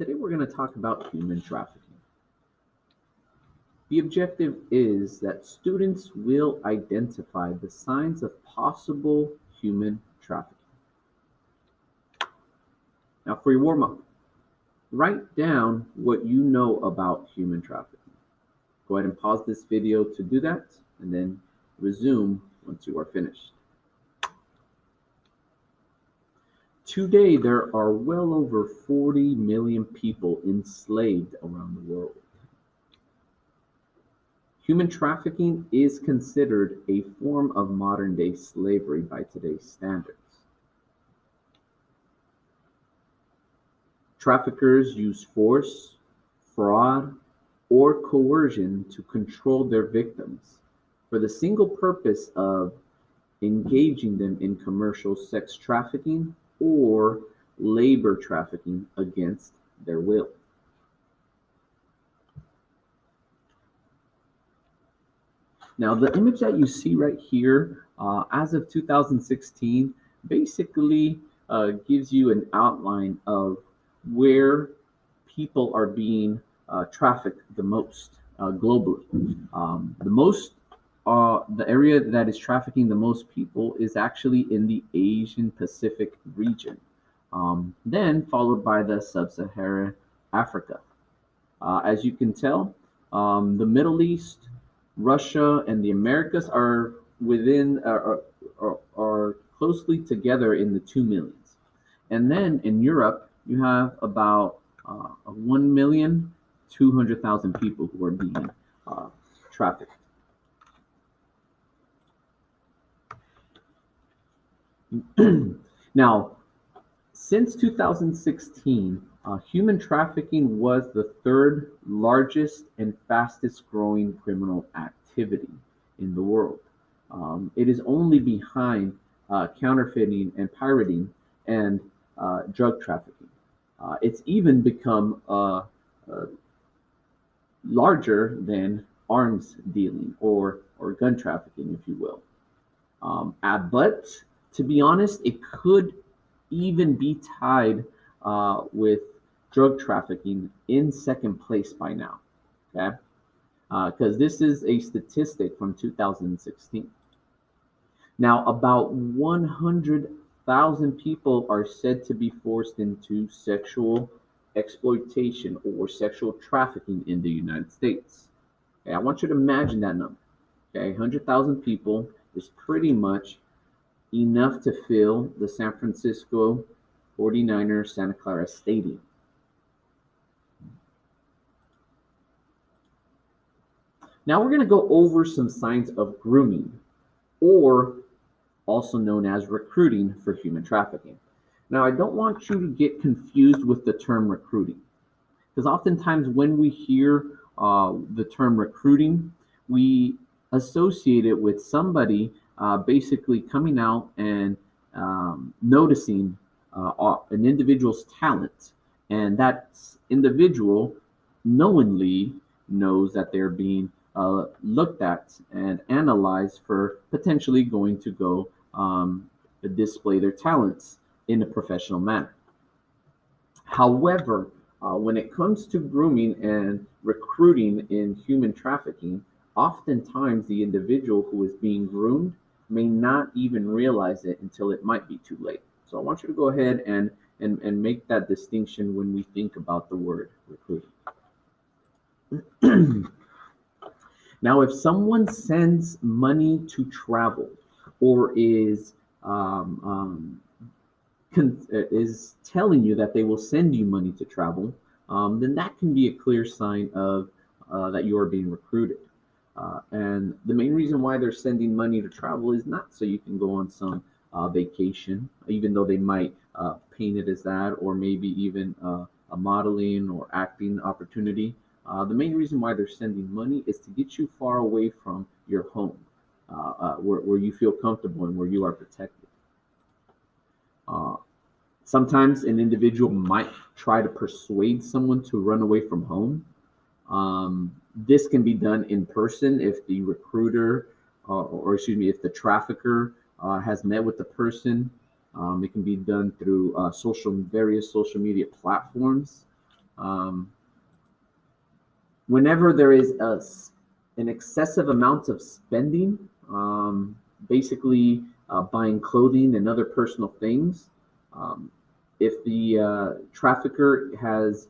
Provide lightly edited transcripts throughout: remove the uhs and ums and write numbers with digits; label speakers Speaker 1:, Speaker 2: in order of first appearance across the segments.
Speaker 1: Today we're going to talk about human trafficking. The objective is that students will identify the signs of possible human trafficking. Now for your warm-up, write down what you know about human trafficking. Go ahead and pause this video to do that, and then resume once you are finished. Today, there are well over 40 million people enslaved around the world. Human trafficking is considered a form of modern-day slavery by today's standards. Traffickers use force, fraud, or coercion to control their victims for the single purpose of engaging them in commercial sex trafficking or labor trafficking against their will. Now, the image that you see right here, as of 2016, basically gives you an outline of where people are being trafficked the most globally. The area that is trafficking the most people is actually in the Asian Pacific region, then followed by the Sub-Saharan Africa. As you can tell, the Middle East, Russia, and the Americas are are closely together in the 2 millions. And then in Europe, you have about 1,200,000 people who are being trafficked. Now, since 2016, human trafficking was the third largest and fastest growing criminal activity in the world. It is only behind counterfeiting and pirating and drug trafficking. It's even become larger than arms dealing or gun trafficking, if you will. But to be honest, it could even be tied with drug trafficking in second place by now, okay? Because this is a statistic from 2016. Now, about 100,000 people are said to be forced into sexual exploitation or sexual trafficking in the United States. Okay, I want you to imagine that number. Okay, 100,000 people is pretty much enough to fill the San Francisco 49ers Santa Clara Stadium. Now we're going to go over some signs of grooming, or also known as recruiting for human trafficking. Now, I don't want you to get confused with the term recruiting, because oftentimes when we hear the term recruiting, we associate it with somebody basically coming out and noticing an individual's talent, and that individual knowingly knows that they're being looked at and analyzed for potentially going to go display their talents in a professional manner. However, when it comes to grooming and recruiting in human trafficking, oftentimes the individual who is being groomed may not even realize it until it might be too late. So I want you to go ahead and make that distinction when we think about the word recruiting. Now, if someone sends money to travel or is telling you that they will send you money to travel, then that can be a clear sign of that you are being recruited. And the main reason why they're sending money to travel is not so you can go on some vacation, even though they might paint it as that, or maybe even a modeling or acting opportunity. The main reason why they're sending money is to get you far away from your home, where you feel comfortable and where you are protected. Sometimes an individual might try to persuade someone to run away from home. This can be done in person if the recruiter, if the trafficker has met with the person. It can be done through various social media platforms. Um, Whenever there is an excessive amount of spending, basically buying clothing and other personal things, um, if the trafficker has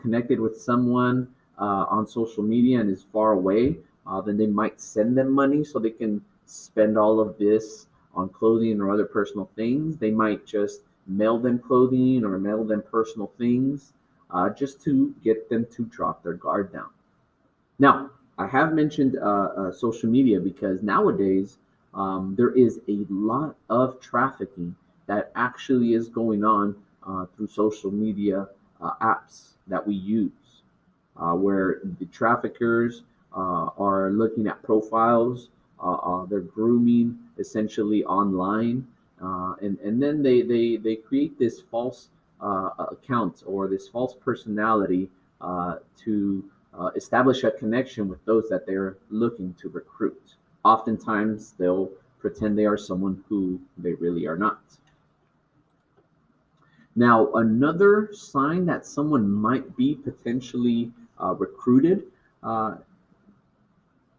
Speaker 1: connected with someone on social media and is far away, then they might send them money so they can spend all of this on clothing or other personal things. They might just mail them clothing or mail them personal things just to get them to drop their guard down. Now, I have mentioned social media because nowadays there is a lot of trafficking that actually is going on through social media apps that we use, where the traffickers are looking at profiles, they're grooming essentially online, and then they create this false account or this false personality to establish a connection with those that they're looking to recruit. Oftentimes, they'll pretend they are someone who they really are not. Now, another sign that someone might be potentially recruited uh,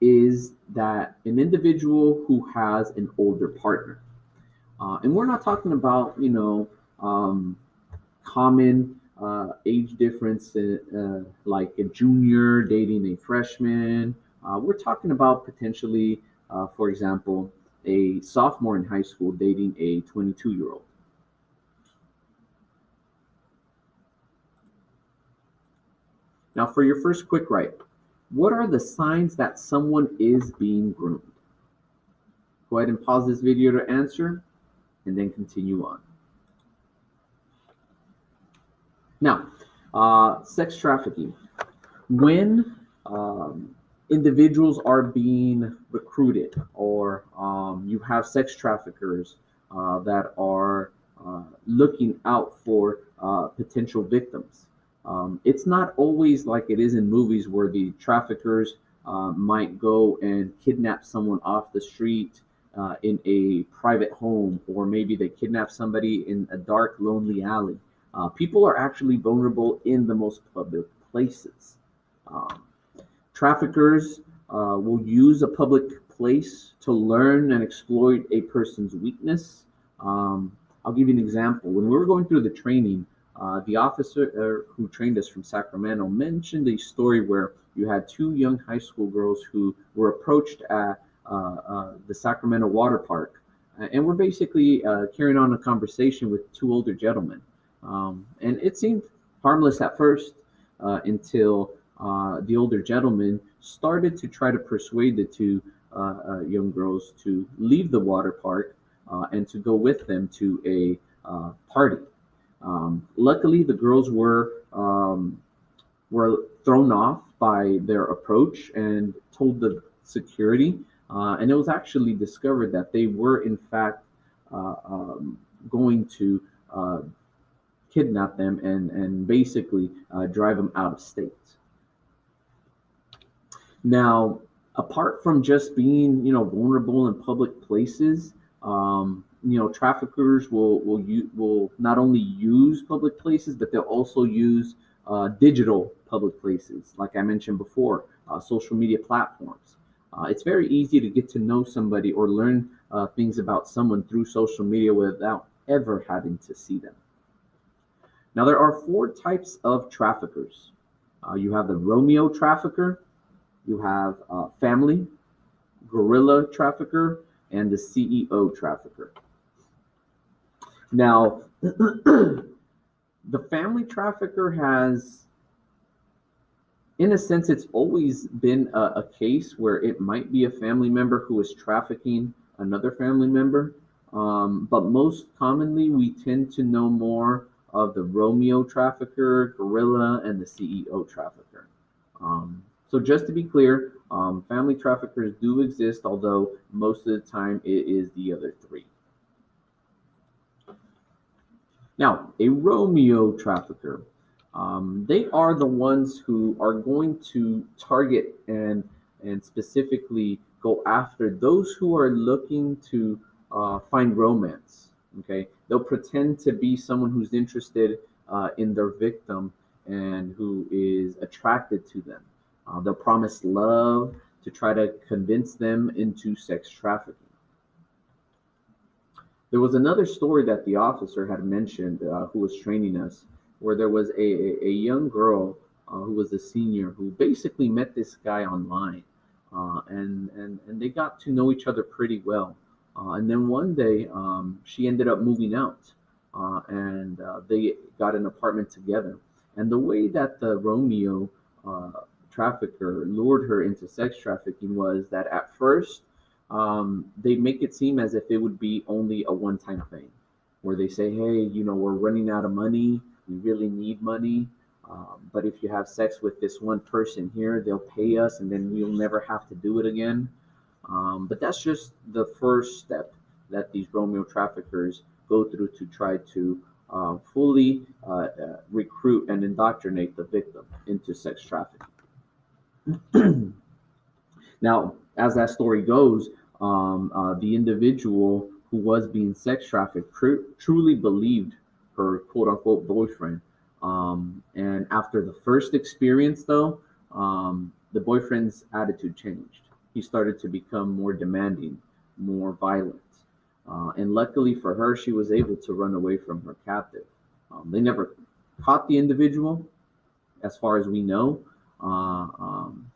Speaker 1: is that an individual who has an older partner. And we're not talking about, common age difference, like a junior dating a freshman. We're talking about potentially, for example, a sophomore in high school dating a 22-year-old. Now, for your first quick write, what are the signs that someone is being groomed? Go ahead and pause this video to answer and then continue on. Now, sex trafficking. When individuals are being recruited, or you have sex traffickers that are looking out for potential victims. It's not always like it is in movies where the traffickers might go and kidnap someone off the street in a private home, or maybe they kidnap somebody in a dark, lonely alley. People are actually vulnerable in the most public places. Um, Traffickers will use a public place to learn and exploit a person's weakness. I'll give you an example. When we were going through the training, the officer who trained us from Sacramento mentioned a story where you had two young high school girls who were approached at the Sacramento water park, and were basically carrying on a conversation with two older gentlemen. And it seemed harmless at first until the older gentleman started to try to persuade the two young girls to leave the water park and to go with them to a party. Luckily, the girls were thrown off by their approach and told the security, and it was actually discovered that they were in fact going to kidnap them and basically drive them out of state. Now, apart from just being, vulnerable in public places, traffickers will not only use public places, but they'll also use digital public places, like I mentioned before, social media platforms. It's very easy to get to know somebody or learn things about someone through social media without ever having to see them. Now, there are four types of traffickers. You have the Romeo trafficker, you have family, guerrilla trafficker, and the CEO trafficker. Now, the family trafficker has, in a sense, it's always been a case where it might be a family member who is trafficking another family member. But most commonly, we tend to know more of the Romeo trafficker, guerrilla, and the CEO trafficker. So just to be clear, family traffickers do exist, although most of the time it is the other three. Now, a Romeo trafficker, they are the ones who are going to target and specifically go after those who are looking to find romance. Okay, they'll pretend to be someone who's interested in their victim, and who is attracted to them. They'll promise love to try to convince them into sex trafficking. There was another story that the officer had mentioned who was training us, where there was a young girl who was a senior who basically met this guy online, and they got to know each other pretty well. And then one day she ended up moving out, and they got an apartment together. And the way that the Romeo uh, trafficker lured her into sex trafficking was that at first they make it seem as if it would be only a one-time thing, where they say, "Hey, we're running out of money. We really need money. But if you have sex with this one person here, they'll pay us, and then we'll never have to do it again." But that's just the first step that these Romeo traffickers go through to try to fully recruit and indoctrinate the victim into sex trafficking. Now, as that story goes, the individual who was being sex trafficked truly believed her quote unquote boyfriend. And after the first experience, though, the boyfriend's attitude changed. He started to become more demanding, more violent. And luckily for her, she was able to run away from her captive. They never caught the individual, as far as we know. Uh, um,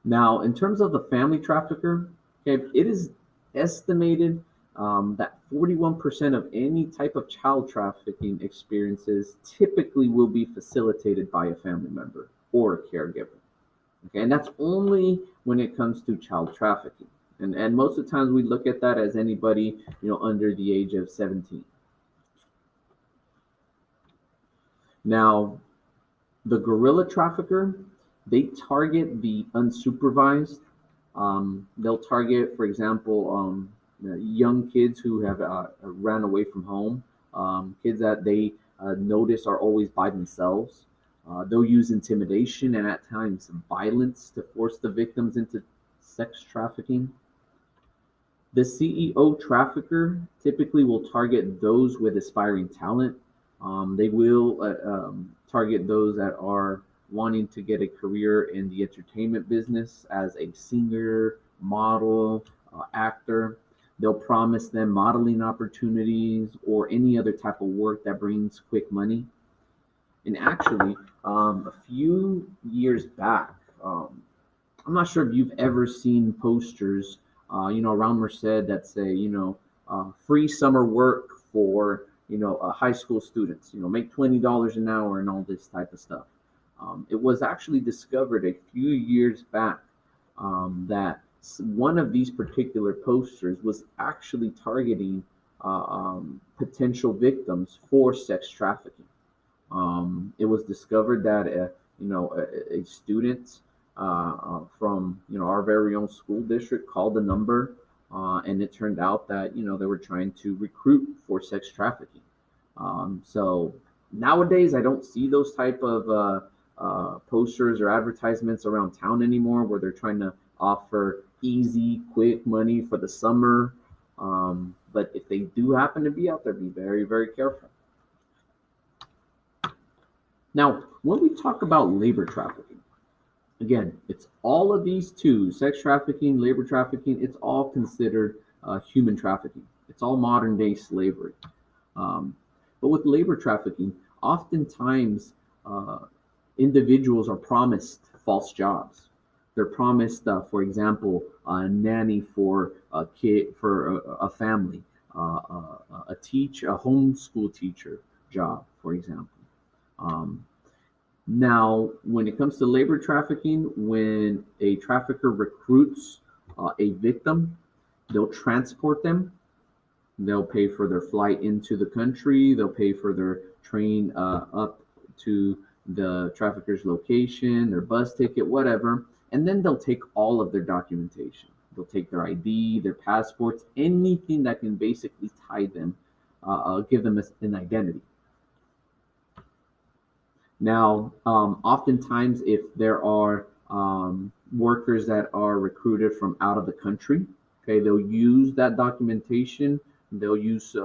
Speaker 1: Now, in terms of the family trafficker, okay, it is estimated that 41% of any type of child trafficking experiences typically will be facilitated by a family member or a caregiver. Okay, and that's only when it comes to child trafficking. And most of the times we look at that as anybody, under the age of 17. Now, the guerrilla trafficker, they target the unsupervised. They'll target, for example, young kids who have ran away from home, kids that they notice are always by themselves. They'll use intimidation and at times violence to force the victims into sex trafficking. The CEO trafficker typically will target those with aspiring talent. They will target those that are wanting to get a career in the entertainment business as a singer, model, actor. They'll promise them modeling opportunities or any other type of work that brings quick money. And actually, a few years back, I'm not sure if you've ever seen posters, around Merced that say, free summer work for, high school students, make $20 an hour and all this type of stuff. It was actually discovered a few years back that one of these particular posters was actually targeting potential victims for sex trafficking. It was discovered that a student from our very own school district called the number, and it turned out that they were trying to recruit for sex trafficking. So nowadays, I don't see those type of posters or advertisements around town anymore, where they're trying to offer easy, quick money for the summer. But if they do happen to be out there, be very, very careful. Now, when we talk about labor trafficking, again, it's all of these two: sex trafficking, labor trafficking. It's all considered human trafficking. It's all modern day slavery. Um, but with labor trafficking, oftentimes individuals are promised false jobs. They're promised, for example, a nanny for a kid, for a family, a homeschool teacher job, for example. Um, Now, when it comes to labor trafficking, when a trafficker recruits a victim, they'll transport them. They'll pay for their flight into the country. They'll pay for their train up to the trafficker's location, their bus ticket, whatever. And then they'll take all of their documentation. They'll take their ID, their passports, anything that can basically tie them, give them an identity. Now, oftentimes, if there are workers that are recruited from out of the country, okay, they'll use that documentation. They'll use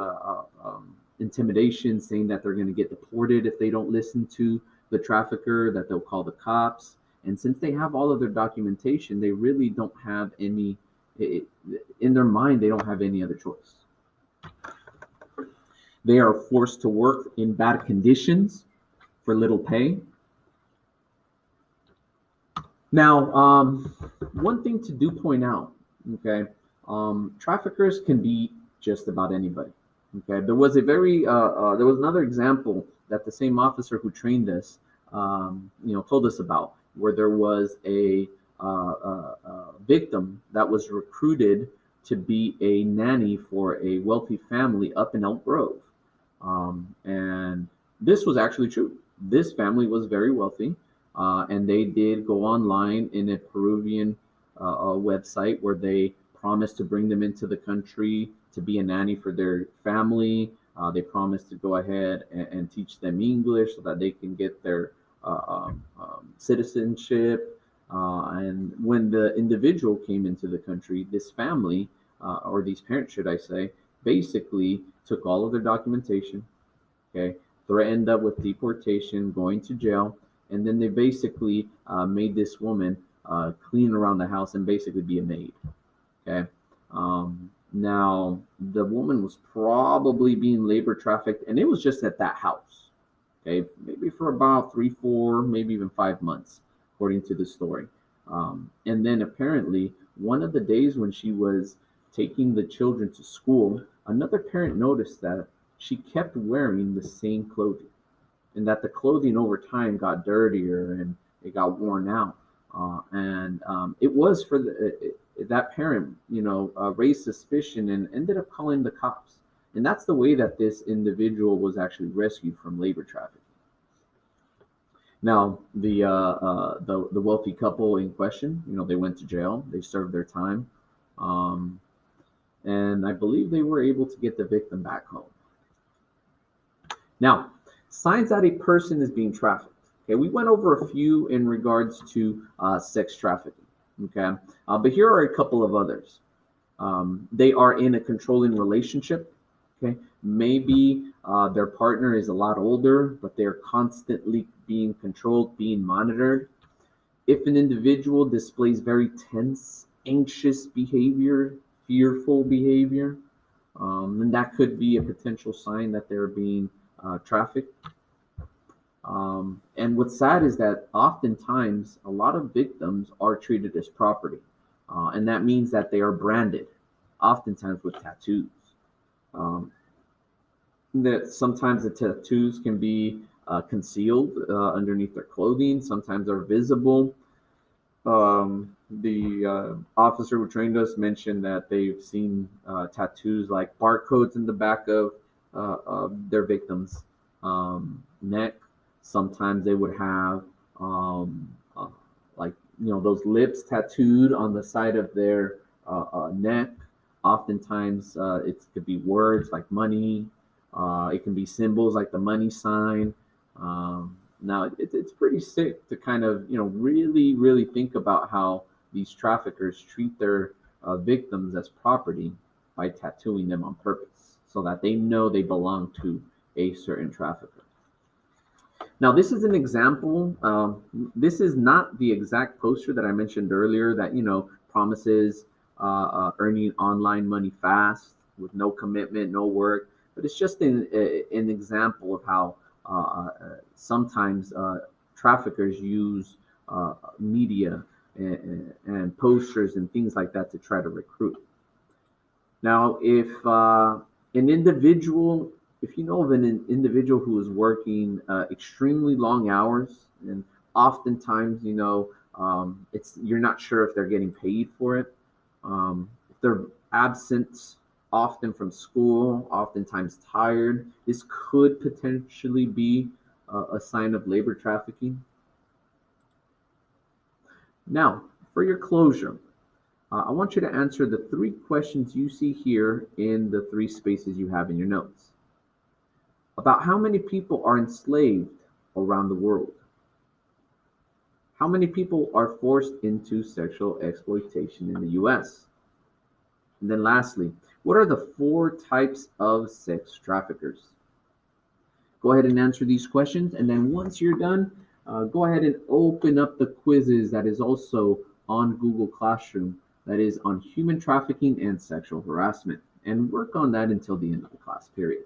Speaker 1: intimidation, saying that they're going to get deported if they don't listen to the trafficker, that they'll call the cops. And since they have all of their documentation, they really don't have any, in their mind, they don't have any other choice. They are forced to work in bad conditions for little pay. Now, one thing to do point out, okay, traffickers can be just about anybody. Okay, there was another example that the same officer who trained us, told us about, where there was a victim that was recruited to be a nanny for a wealthy family up in Elk Grove, and this was actually true. This family was very wealthy, and they did go online in a Peruvian website where they promised to bring them into the country to be a nanny for their family. They promised to go ahead and teach them English so that they can get their citizenship. And when the individual came into the country, this family, or these parents, should I say, basically took all of their documentation, okay, threatened up with deportation, going to jail, and then they basically made this woman clean around the house and basically be a maid. Okay. Now the woman was probably being labor trafficked, and it was just at that house. Okay, maybe for about 3, 4, maybe even 5 months, according to the story. And then apparently, one of the days when she was taking the children to school, another parent noticed that she kept wearing the same clothing, and that the clothing over time got dirtier and it got worn out. And it was for that parent, raised suspicion and ended up calling the cops. And that's the way that this individual was actually rescued from labor trafficking. Now, the wealthy couple in question, they went to jail, they served their time, um, and I believe they were able to get the victim back home. Now, signs that a person is being trafficked. Okay, we went over a few in regards to sex trafficking. Okay, but here are a couple of others. They are in a controlling relationship. Okay, maybe their partner is a lot older, but they're constantly being controlled, being monitored. If an individual displays very tense, anxious behavior, fearful behavior, then that could be a potential sign that they're being trafficked. And what's sad is that oftentimes a lot of victims are treated as property. And that means that they are branded, oftentimes with tattoos. Um, that sometimes the tattoos can be concealed underneath their clothing, sometimes they're visible. The officer who trained us mentioned that they've seen tattoos like barcodes in the back of their victims' neck. Sometimes they would have like those lips tattooed on the side of their neck. Oftentimes, it could be words like money. It can be symbols like the money sign. Now, it's pretty sick to kind of really really think about how these traffickers treat their victims as property by tattooing them on purpose, so that they know they belong to a certain trafficker. Now, this is an example. This is not the exact poster that I mentioned earlier that, promises earning online money fast with no commitment, no work. But it's just an example of how sometimes traffickers use media and posters and things like that to try to recruit. Now, if an individual if you know of an individual who is working extremely long hours, and oftentimes, it's you're not sure if they're getting paid for it. If they're absent often from school, oftentimes tired, this could potentially be a sign of labor trafficking. Now, for your closure, I want you to answer the 3 questions you see here in the 3 spaces you have in your notes. About how many people are enslaved around the world? How many people are forced into sexual exploitation in the US? And then lastly, what are the 4 types of sex traffickers? Go ahead and answer these questions. And then once you're done, go ahead and open up the quizzes that is also on Google Classroom that is on human trafficking and sexual harassment, and work on that until the end of the class period.